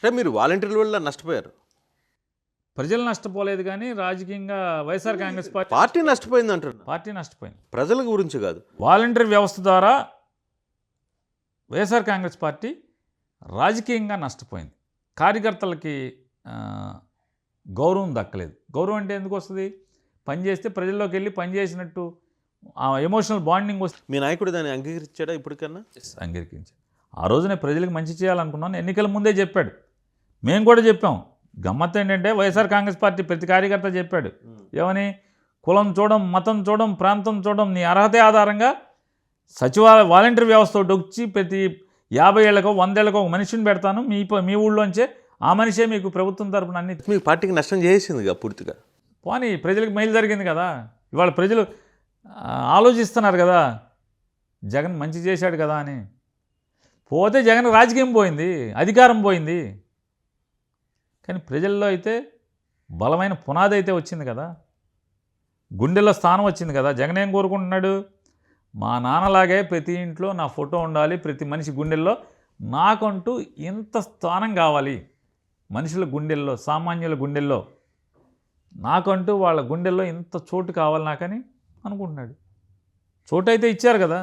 అంటే మీరు వాలంటీర్ల వల్ల నష్టపోయారు. ప్రజలు నష్టపోలేదు కానీ రాజకీయంగా వైఎస్ఆర్ కాంగ్రెస్ పార్టీ నష్టపోయింది అంటున్నారు. పార్టీ నష్టపోయింది, ప్రజల గురించి కాదు. వాలంటీర్ వ్యవస్థ ద్వారా వైఎస్ఆర్ కాంగ్రెస్ పార్టీ రాజకీయంగా నష్టపోయింది. కార్యకర్తలకి గౌరవం దక్కలేదు. గౌరవం అంటే ఎందుకు వస్తుంది? పని చేస్తే ప్రజల్లోకి వెళ్ళి పని చేసినట్టు ఆ ఎమోషనల్ బాండింగ్ వస్తుంది. మీ నాయకుడు దాన్ని అంగీకరించాడా ఇప్పటికన్నా? అంగీకరించాడు. ఆ రోజునే ప్రజలకు మంచి చేయాలనుకున్నాను, ఎన్నికల ముందే చెప్పాడు, మేము కూడా చెప్పాం. గమ్మత్తు ఏంటంటే వైఎస్ఆర్ కాంగ్రెస్ పార్టీ ప్రతి కార్యకర్త చెప్పాడు ఏమని, కులం చూడం, మతం చూడం, ప్రాంతం చూడం, నీ అర్హత ఆధారంగా సచివాలయ వాలంటీర్ వ్యవస్థ ఒకటి వచ్చి ప్రతి 50 ఏళ్ళకో 100 ఏళ్ళకో ఒక మనిషిని పెడతాను, మీ ఊళ్ళోంచే ఆ మనిషే మీకు ప్రభుత్వం తరపున అన్ని. మీ పార్టీకి నష్టం చేసిందిగా పూర్తిగా. పోనీ ప్రజలకు మేలు జరిగింది కదా. ఇవాళ ప్రజలు ఆలోచిస్తున్నారు కదా, జగన్ మంచి చేశాడు కదా అని. పోతే జగన్ రాజకీయం పోయింది, అధికారం పోయింది, కానీ ప్రజల్లో అయితే బలమైన పునాది అయితే వచ్చింది కదా, గుండెల్లో స్థానం వచ్చింది కదా. జగన్ ఏం కోరుకుంటున్నాడు? మా నాన్నలాగే ప్రతి ఇంట్లో నా ఫోటో ఉండాలి, ప్రతి మనిషి గుండెల్లో నాకంటూ ఇంత స్థానం కావాలి, మనుషుల గుండెల్లో, సామాన్యుల గుండెల్లో నాకంటూ వాళ్ళ గుండెల్లో ఇంత చోటు కావాలి నాకని అనుకుంటున్నాడు. చోటు అయితే ఇచ్చారు కదా.